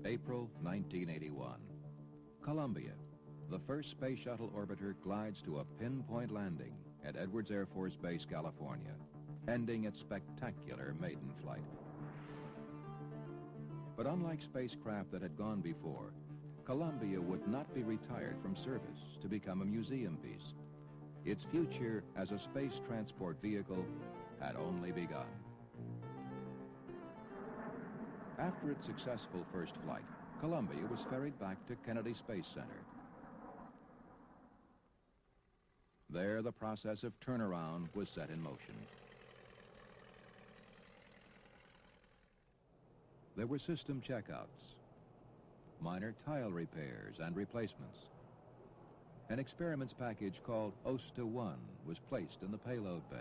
April 1981. Columbia, the first space shuttle orbiter, glides to a pinpoint landing at Edwards Air Force Base, California, ending its spectacular maiden flight. But unlike spacecraft that had gone before, Columbia would not be retired from service to become a museum piece. Its future as a space transport vehicle had only begun. After its successful first flight, Columbia was ferried back to Kennedy Space Center. There, the process of turnaround was set in motion. There were system checkouts, minor tile repairs and replacements. An experiments package called OSTA-1 was placed in the payload bay.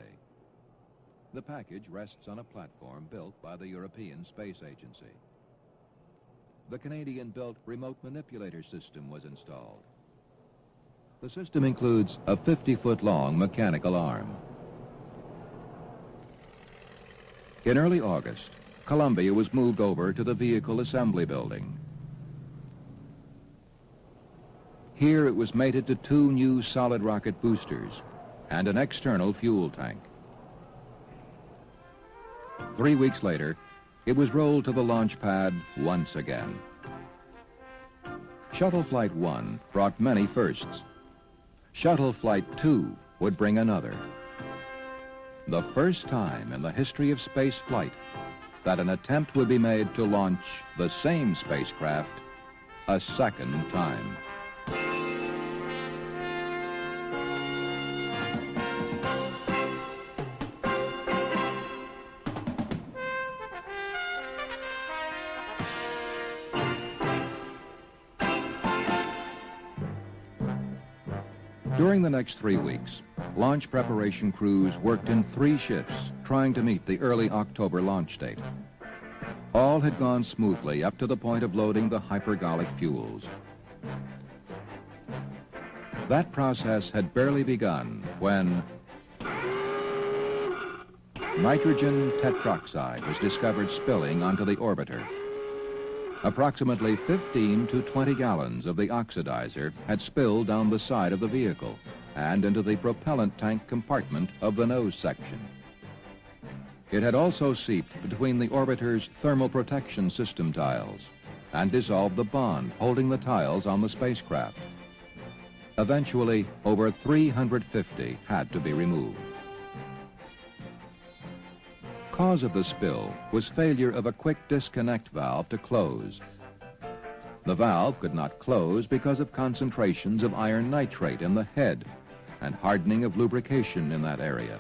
The package rests on a platform built by the European Space Agency. The Canadian-built remote manipulator system was installed. The system includes a 50-foot-long mechanical arm. In early August, Columbia was moved over to the Vehicle Assembly Building. Here it was mated to 2 new solid rocket boosters and an external fuel tank. 3 weeks later, it was rolled to the launch pad once again. Shuttle Flight 1 brought many firsts. Shuttle Flight 2 would bring another. The first time in the history of space flight that an attempt would be made to launch the same spacecraft a second time. During the next 3 weeks, launch preparation crews worked in 3 shifts trying to meet the early October launch date. All had gone smoothly up to the point of loading the hypergolic fuels. That process had barely begun when nitrogen tetroxide was discovered spilling onto the orbiter. Approximately 15 to 20 gallons of the oxidizer had spilled down the side of the vehicle and into the propellant tank compartment of the nose section. It had also seeped between the orbiter's thermal protection system tiles and dissolved the bond holding the tiles on the spacecraft. Eventually, over 350 had to be removed. Cause of the spill was failure of a quick disconnect valve to close. The valve could not close because of concentrations of iron nitrate in the head and hardening of lubrication in that area.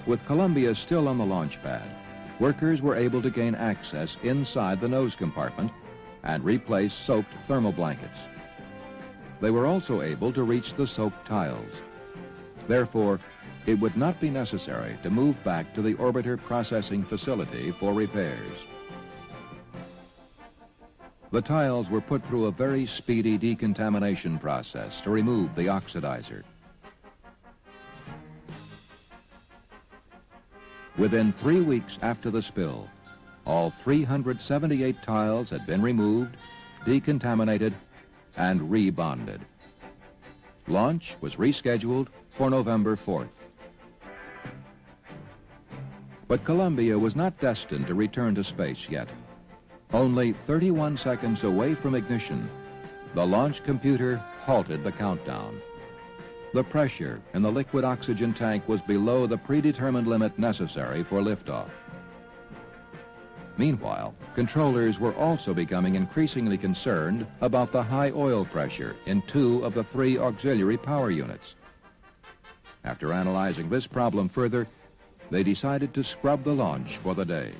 With Columbia still on the launch pad, workers were able to gain access inside the nose compartment and replace soaked thermal blankets. They were also able to reach the soaked tiles. Therefore, it would not be necessary to move back to the orbiter processing facility for repairs. The tiles were put through a very speedy decontamination process to remove the oxidizer. Within 3 weeks after the spill, all 378 tiles had been removed, decontaminated, and rebonded. Launch was rescheduled for November 4th. But Columbia was not destined to return to space yet. Only 31 seconds away from ignition, the launch computer halted the countdown. The pressure in the liquid oxygen tank was below the predetermined limit necessary for liftoff. Meanwhile, controllers were also becoming increasingly concerned about the high oil pressure in 2 of the 3 auxiliary power units. After analyzing this problem further, they decided to scrub the launch for the day.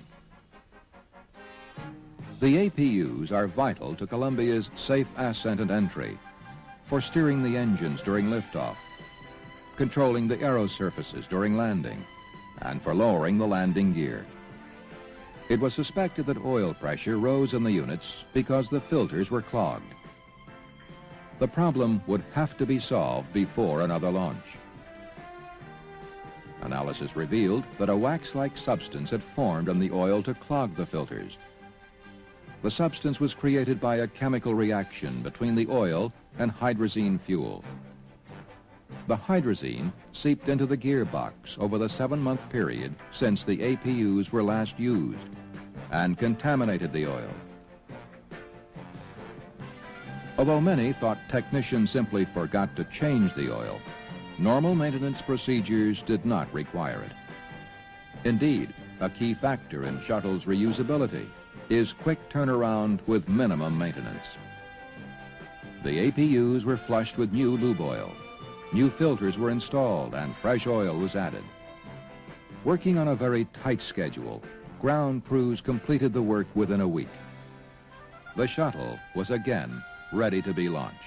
The APUs are vital to Columbia's safe ascent and entry, for steering the engines during liftoff, controlling the aero surfaces during landing, and for lowering the landing gear. It was suspected that oil pressure rose in the units because the filters were clogged. The problem would have to be solved before another launch. Analysis revealed that a wax-like substance had formed in the oil to clog the filters, The substance was created by a chemical reaction between the oil and hydrazine fuel. The hydrazine seeped into the gearbox over the 7-month period since the APUs were last used and contaminated the oil. Although many thought technicians simply forgot to change the oil, normal maintenance procedures did not require it. Indeed, a key factor in shuttle's reusability is quick turnaround with minimum maintenance. The APUs were flushed with new lube oil. New filters were installed and fresh oil was added. Working on a very tight schedule, ground crews completed the work within a week. The shuttle was again ready to be launched.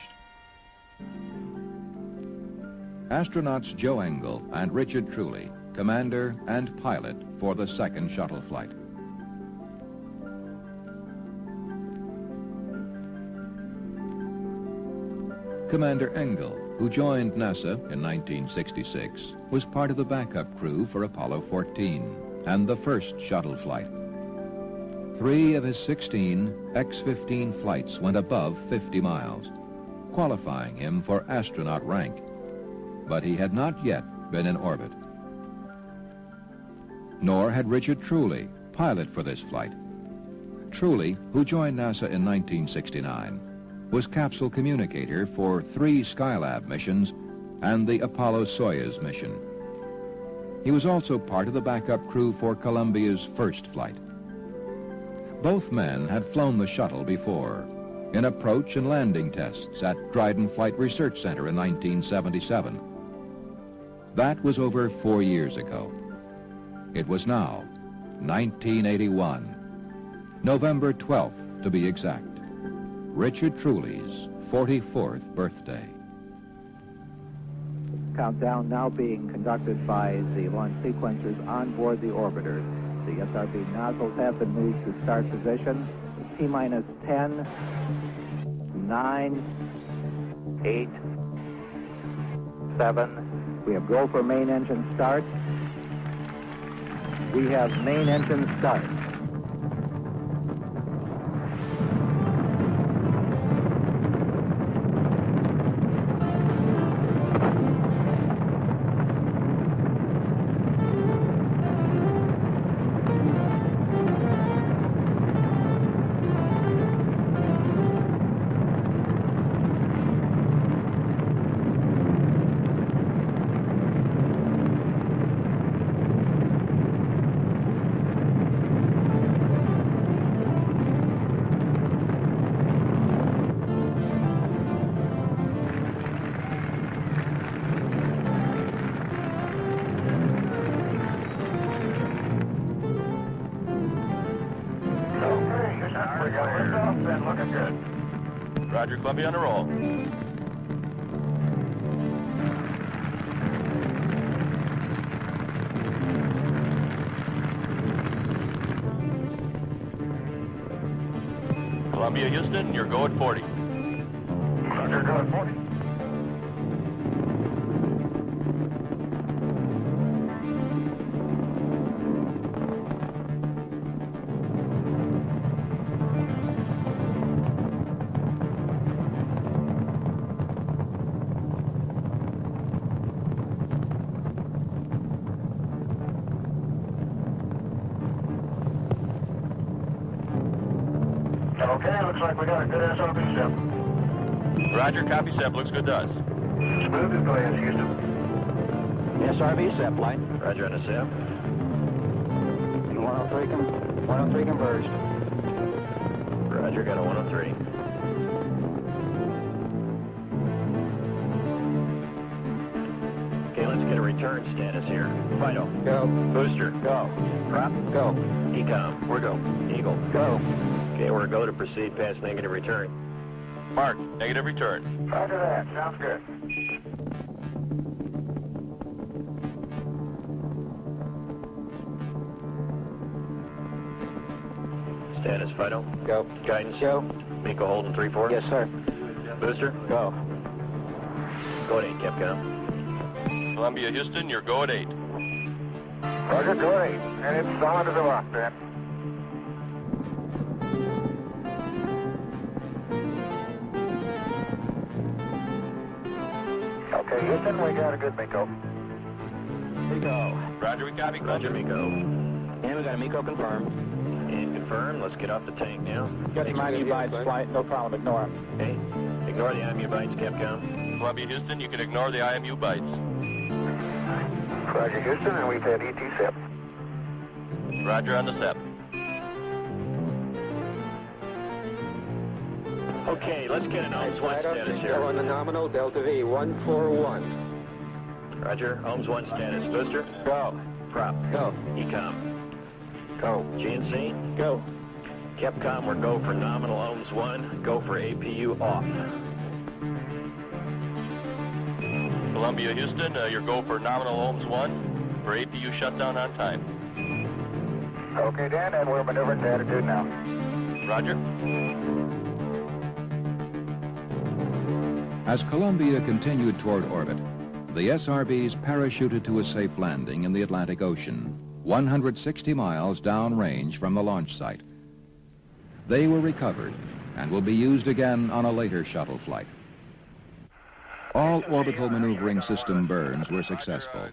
Astronauts Joe Engle and Richard Truly, commander and pilot for the second shuttle flight. Commander Engle, who joined NASA in 1966, was part of the backup crew for Apollo 14 and the first shuttle flight. 3 of his 16 X-15 flights went above 50 miles, qualifying him for astronaut rank, but he had not yet been in orbit. Nor had Richard Truly, pilot for this flight. Truly, who joined NASA in 1969, was capsule communicator for 3 Skylab missions and the Apollo-Soyuz mission. He was also part of the backup crew for Columbia's first flight. Both men had flown the shuttle before, in approach and landing tests at Dryden Flight Research Center in 1977. That was over 4 years ago. It was now 1981, November 12th to be exact, Richard Truly's 44th birthday. Countdown now being conducted by the launch sequencers on board the orbiter. The SRB nozzles have been moved to start position. T-minus 10, 9, 8, 7. We have go for main engine start. We have main engine start. Roger, Columbia on a roll. Columbia, Houston, you're go at 40. Roger, go at 40. Okay, looks like we got a good SRB step. Roger, copy step. Looks good to us. Smooth, go ahead, Houston. SRB set flight. Roger on the SEP. 103 converged. Roger, got a 103. Okay, let's get a return status here. Fido. Go. Booster. Go. Prop. Go. Ecom. We're go. Eagle. Go. Okay, we're go to proceed past negative return. Mark, negative return. Roger that. Sounds good. Status Fido. Go. Guidance. Go. Miko holding 3-4. Yes, sir. Booster. Go. Go at 8, Capcom. Columbia, Houston, you're go at 8. Roger, go at 8. And it's solid as a rock, then. Okay, Houston, we got a good MECO. MECO. Roger, we copy. Roger, MECO. And we got a MECO confirmed. And confirm. Let's get off the tank now. Got some IMU bites, flight, no problem, ignore them. Okay. Ignore the IMU bites, Capcom. Columbia, Houston, you can ignore the IMU bites. Roger, Houston, and we've had ET SEP. Roger on the SEP. Okay, let's get an OMS 1 status here. On the nominal, Delta V, 141. Roger, OMS 1 status. Booster? Go. Prop? Go. Ecom? Go. GNC? Go. Capcom, we're go for nominal OMS 1, go for APU off. Columbia, Houston, your go for nominal ohms 1 for APU shutdown on time. Okay, Dan, and we're maneuvering to attitude now. Roger. As Columbia continued toward orbit, the SRBs parachuted to a safe landing in the Atlantic Ocean, 160 miles downrange from the launch site. They were recovered and will be used again on a later shuttle flight. All orbital maneuvering system burns were successful,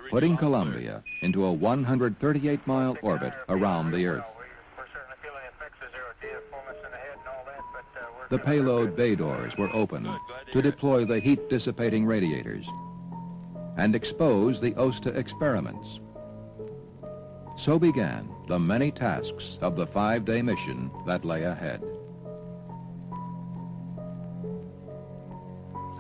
putting Columbia into a 138-mile orbit around the Earth. The payload bay doors were opened to deploy the heat-dissipating radiators and expose the esta experiments. So began the many tasks of the 5-day mission that lay ahead.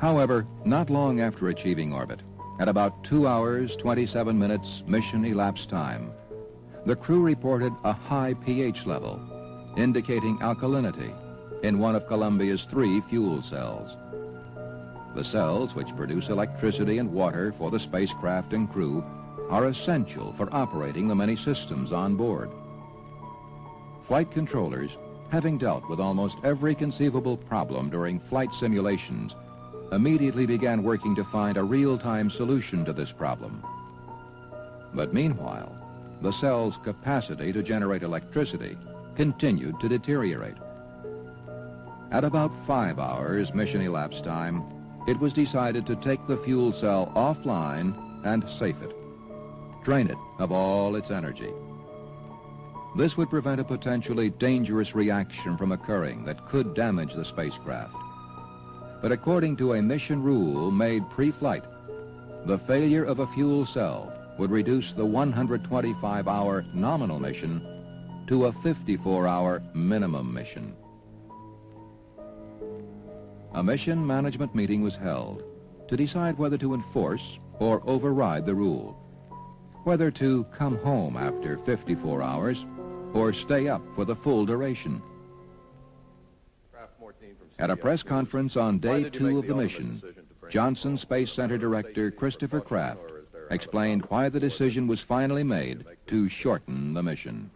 However, not long after achieving orbit, at about 2 hours, 27 minutes mission elapsed time, the crew reported a high pH level, indicating alkalinity in one of Columbia's 3 fuel cells. The cells, which produce electricity and water for the spacecraft and crew, are essential for operating the many systems on board. Flight controllers, having dealt with almost every conceivable problem during flight simulations, immediately began working to find a real-time solution to this problem. But meanwhile, the cell's capacity to generate electricity continued to deteriorate. At about 5 hours mission elapsed time, it was decided to take the fuel cell offline and safe it, drain it of all its energy. This would prevent a potentially dangerous reaction from occurring that could damage the spacecraft. But according to a mission rule made pre-flight, the failure of a fuel cell would reduce the 125-hour nominal mission to a 54-hour minimum mission. A mission management meeting was held to decide whether to enforce or override the rule, whether to come home after 54 hours or stay up for the full duration. At a press conference on day 2 of the mission, Johnson Space Center Director Christopher Kraft explained why the decision was finally made to shorten the mission.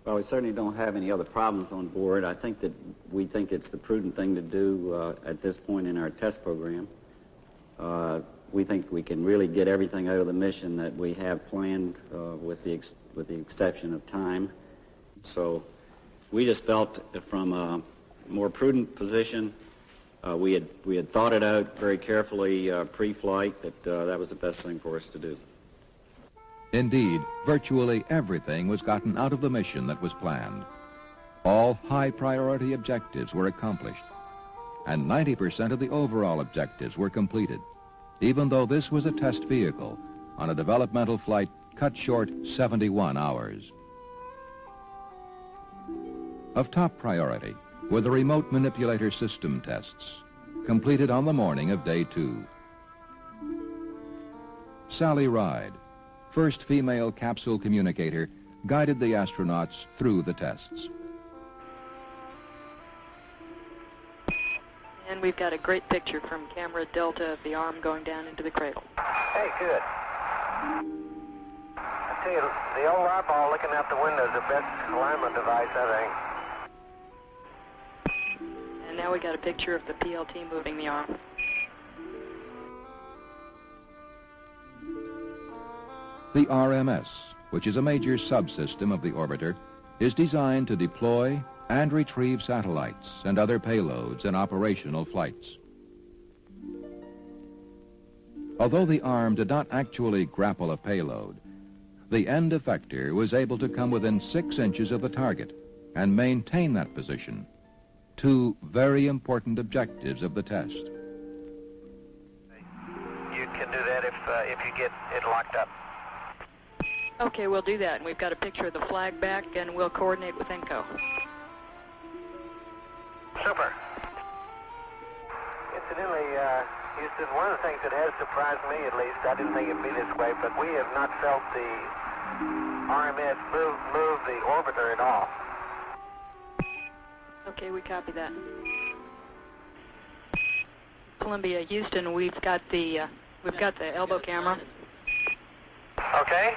Well, we certainly don't have any other problems on board. I think that we think it's the prudent thing to do at this point in our test program. We think we can really get everything out of the mission that we have planned with the exception of time. So we just felt from a more prudent position, we had thought it out very carefully pre-flight that that was the best thing for us to do. Indeed, virtually everything was gotten out of the mission that was planned. All high-priority objectives were accomplished, and 90% of the overall objectives were completed, even though this was a test vehicle on a developmental flight cut short 71 hours. Of top priority were the remote manipulator system tests, completed on the morning of day 2. Sally Ride, first female capsule communicator, guided the astronauts through the tests. And we've got a great picture from camera Delta of the arm going down into the cradle. Hey, good. I tell you, the old light ball looking out the window is the best alignment device, I think. And now we got a picture of the PLT moving the arm. The RMS, which is a major subsystem of the orbiter, is designed to deploy and retrieve satellites and other payloads in operational flights. Although the arm did not actually grapple a payload, the end effector was able to come within 6 inches of the target and maintain that position. 2 very important objectives of the test. You can do that if you get it locked up. Okay, we'll do that. And we've got a picture of the flag back, and we'll coordinate with Engle. Super. Incidentally, Houston, one of the things that has surprised me, at least, I didn't think it'd be this way, but we have not felt the RMS move the orbiter at all. Okay, we copy that. Columbia, Houston, we've got the elbow camera. Okay.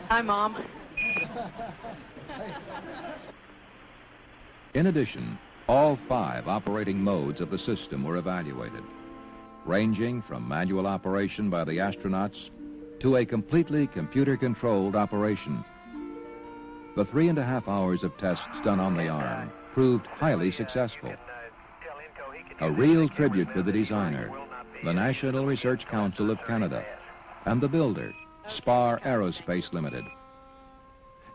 Hi, Mom. In addition, all 5 operating modes of the system were evaluated, ranging from manual operation by the astronauts to a completely computer-controlled operation. The 3.5 hours of tests done on the arm proved highly successful. A real tribute to the designer, the National Research Council of Canada, and the builder, Spar Aerospace Limited.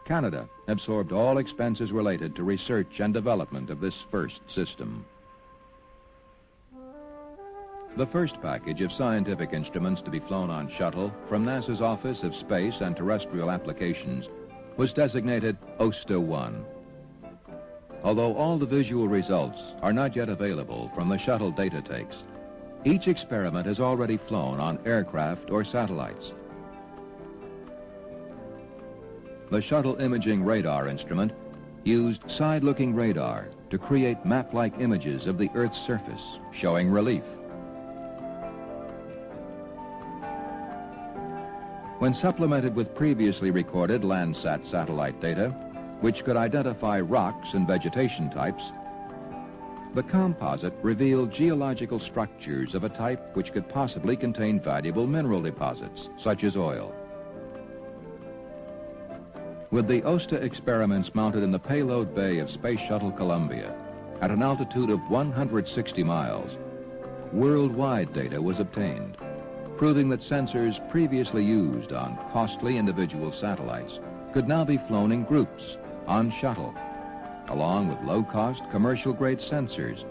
Canada absorbed all expenses related to research and development of this first system. The first package of scientific instruments to be flown on shuttle from NASA's Office of Space and Terrestrial Applications was designated OSTA-1. Although all the visual results are not yet available from the shuttle data takes, each experiment has already flown on aircraft or satellites. The shuttle imaging radar instrument used side-looking radar to create map-like images of the Earth's surface, showing relief. When supplemented with previously recorded Landsat satellite data, which could identify rocks and vegetation types, the composite revealed geological structures of a type which could possibly contain valuable mineral deposits, such as oil. With the OSTA experiments mounted in the payload bay of Space Shuttle Columbia at an altitude of 160 miles, worldwide data was obtained, proving that sensors previously used on costly individual satellites could now be flown in groups on shuttle, along with low-cost commercial-grade sensors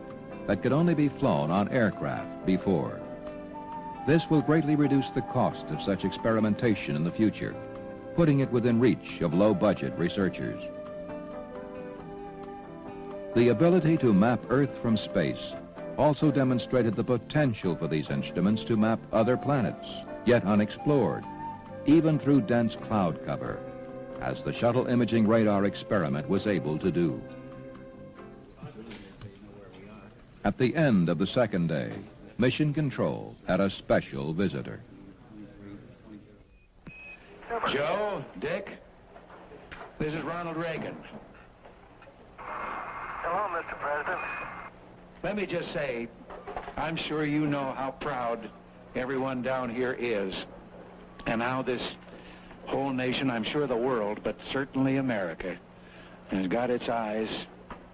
that could only be flown on aircraft before. This will greatly reduce the cost of such experimentation in the future, putting it within reach of low-budget researchers. The ability to map Earth from space also demonstrated the potential for these instruments to map other planets, yet unexplored, even through dense cloud cover, as the shuttle imaging radar experiment was able to do. At the end of the second day, Mission Control had a special visitor. Joe, Dick, this is Ronald Reagan. Hello, Mr. President. Let me just say, I'm sure you know how proud everyone down here is, and how this whole nation, I'm sure the world, but certainly America, has got its eyes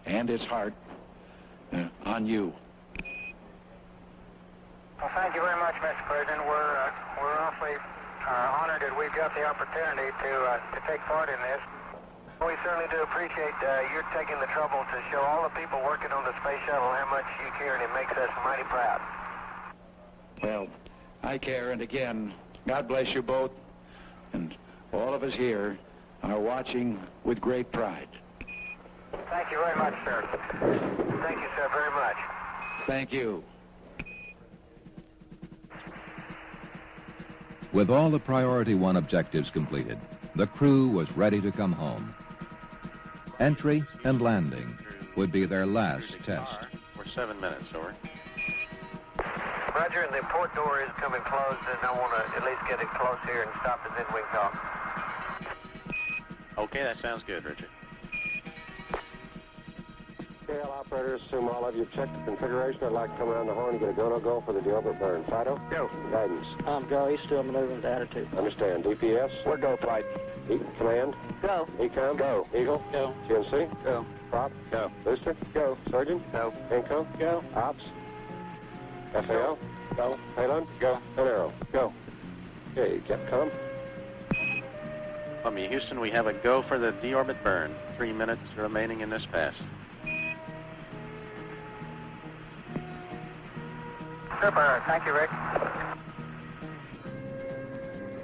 and its heart on you. Well, thank you very much, Mr. President. We're awfully honored that we've got the opportunity to take part in this. We certainly do appreciate you taking the trouble to show all the people working on the space shuttle how much you care, and it makes us mighty proud. Well, I care, and again, God bless you both, and all of us here are watching with great pride. Thank you very much, sir. Thank you, sir, very much. Thank you. With all the Priority 1 objectives completed, the crew was ready to come home. Entry and landing would be their last test. For 7 minutes, over. Roger, and the port door is coming closed, and I want to at least get it close here and stop, and then we can talk. Okay, that sounds good, Richard. KL operators, assume all of you have checked the configuration. I'd like to come around the horn and get a go-no-go for the deorbit burn. Fido? Go. Guidance? Go. He's still maneuvering with attitude. Understand. DPS? We're go flight. Command? Go. ECOM? Go. Eagle? Go. GNC? Go. Prop? Go. Booster? Go. Surgeon? Go. Inco? Go. Ops? FAO, go. Payload, go. And arrow, go. Okay, Capcom. Columbia, Houston, we have a go for the deorbit burn. 3 minutes remaining in this pass. Super. Thank you, Rick.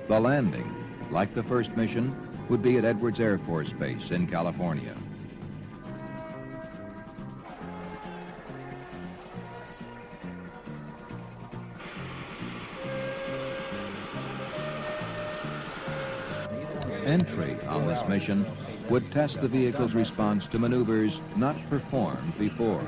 The landing, like the first mission, would be at Edwards Air Force Base in California. Entry on this mission would test the vehicle's response to maneuvers not performed before.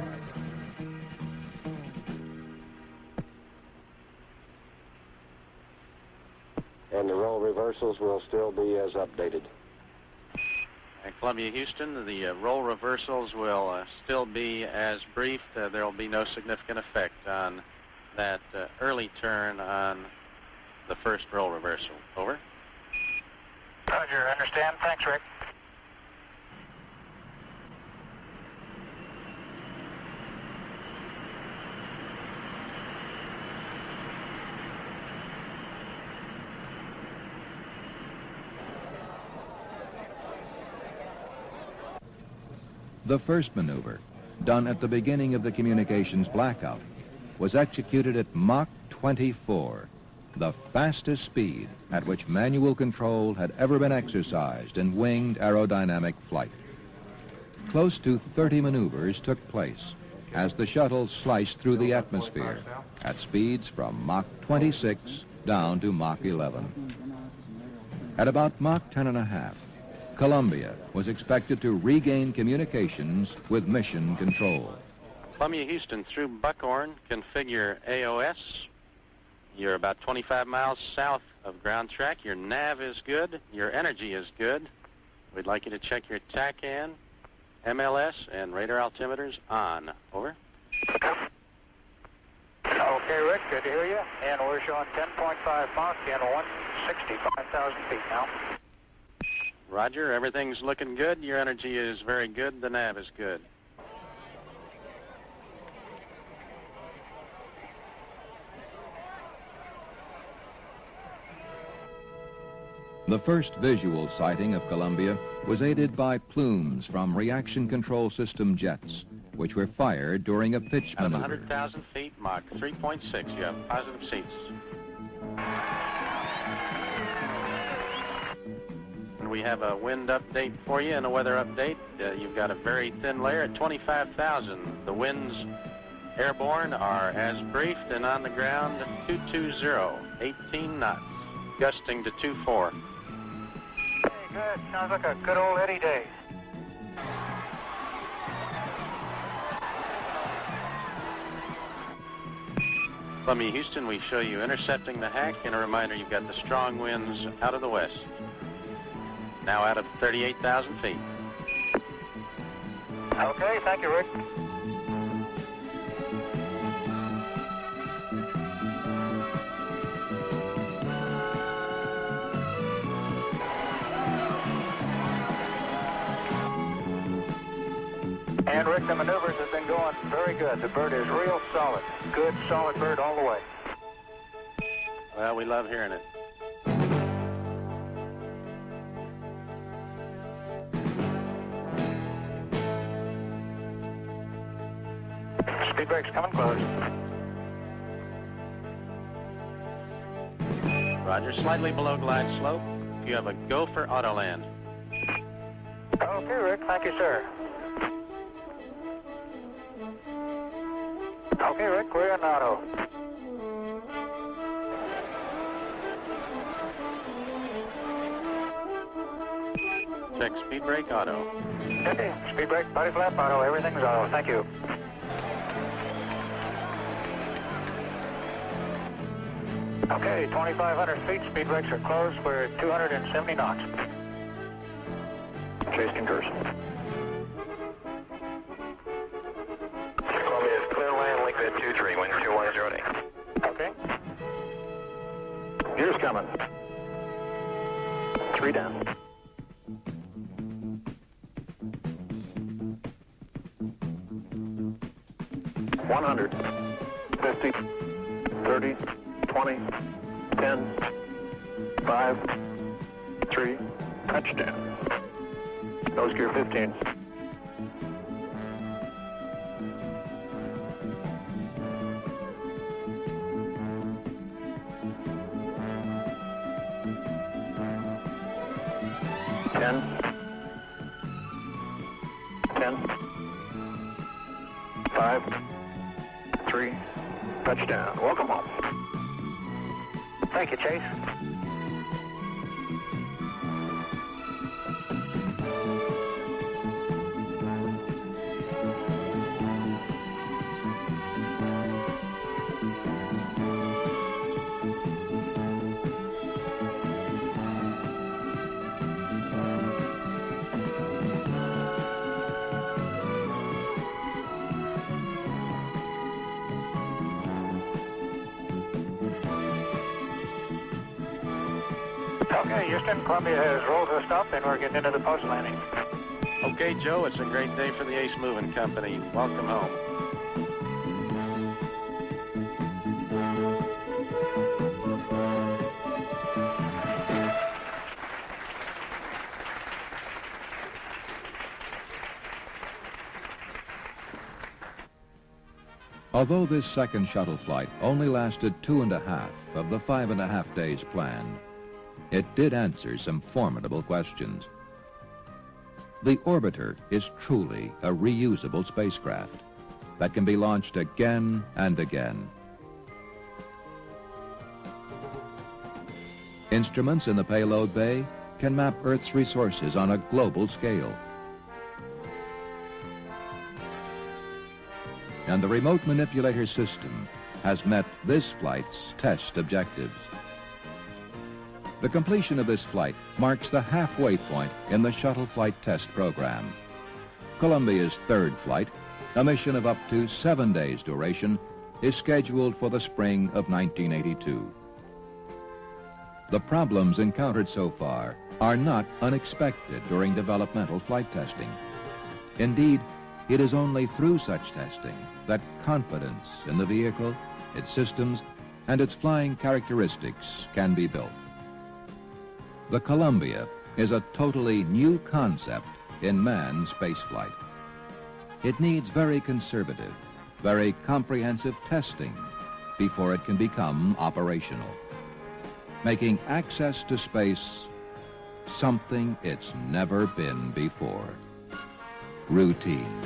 And the role reversals will still be as updated. At Columbia, Houston, the roll reversals will still be as briefed. There will be no significant effect on that early turn on the first roll reversal. Over. Roger, understand. Thanks, Rick. The first maneuver, done at the beginning of the communications blackout, was executed at Mach 24, the fastest speed at which manual control had ever been exercised in winged aerodynamic flight. Close to 30 maneuvers took place as the shuttle sliced through the atmosphere at speeds from Mach 26 down to Mach 11. At about Mach 10.5, Columbia was expected to regain communications with mission control. Columbia, Houston, through Buckhorn, configure AOS. You're about 25 miles south of ground track. Your nav is good. Your energy is good. We'd like you to check your TACAN, MLS, and radar altimeters on. Over. Okay, Rick, good to hear you. And we're showing 10.5 Mach and 165,000 feet now. Roger, everything's looking good. Your energy is very good. The nav is good. The first visual sighting of Columbia was aided by plumes from reaction control system jets, which were fired during a pitch Out of maneuver. 100,000 feet, Mach 3.6. You have positive seats. And we have a wind update for you and a weather update. You've got a very thin layer at 25,000. The winds airborne are as briefed, and on the ground 220, 18 knots, gusting to 24. Hey, good. Sounds like a good old Eddie day. Columbia, Houston, we show you intercepting the hack, and a reminder you've got the strong winds out of the west. Now out of 38,000 feet. Okay, thank you, Rick. And Rick, the maneuvers have been going very good. The bird is real solid. Good, solid bird all the way. Well, we love hearing it. Speed brake's coming close. Roger, slightly below glide slope. You have a go for auto land. Okay, Rick, thank you, sir. Okay, Rick, we're in auto. Check speed brake auto. Okay, speed brake, body flap, auto, everything's auto. Thank you. Okay, 2,500 feet, speed brakes are closed. We're at 270 knots. Chase concurs. Columbia is clear land, link bed 23, wind 210 8. Okay. Gears coming. 3 down. $100. 50. 30, 20, 10, 5, 3, touchdown. Nose gear 15. Ten, 5, 3, touchdown. Welcome home. Thank you, Chase. Okay, Houston, Columbia has rolled to a stop, and we're getting into the post-landing. Okay, Joe, it's a great day for the Ace Moving Company. Welcome home. Although this second shuttle flight only lasted 2.5 of the 5.5 days planned, it did answer some formidable questions. The orbiter is truly a reusable spacecraft that can be launched again and again. Instruments in the payload bay can map Earth's resources on a global scale. And the remote manipulator system has met this flight's test objectives. The completion of this flight marks the halfway point in the shuttle flight test program. Columbia's third flight, a mission of up to 7 days duration, is scheduled for the spring of 1982. The problems encountered so far are not unexpected during developmental flight testing. Indeed, it is only through such testing that confidence in the vehicle, its systems, and its flying characteristics can be built. The Columbia is a totally new concept in manned spaceflight. It needs very conservative, very comprehensive testing before it can become operational, making access to space something it's never been before. Routine.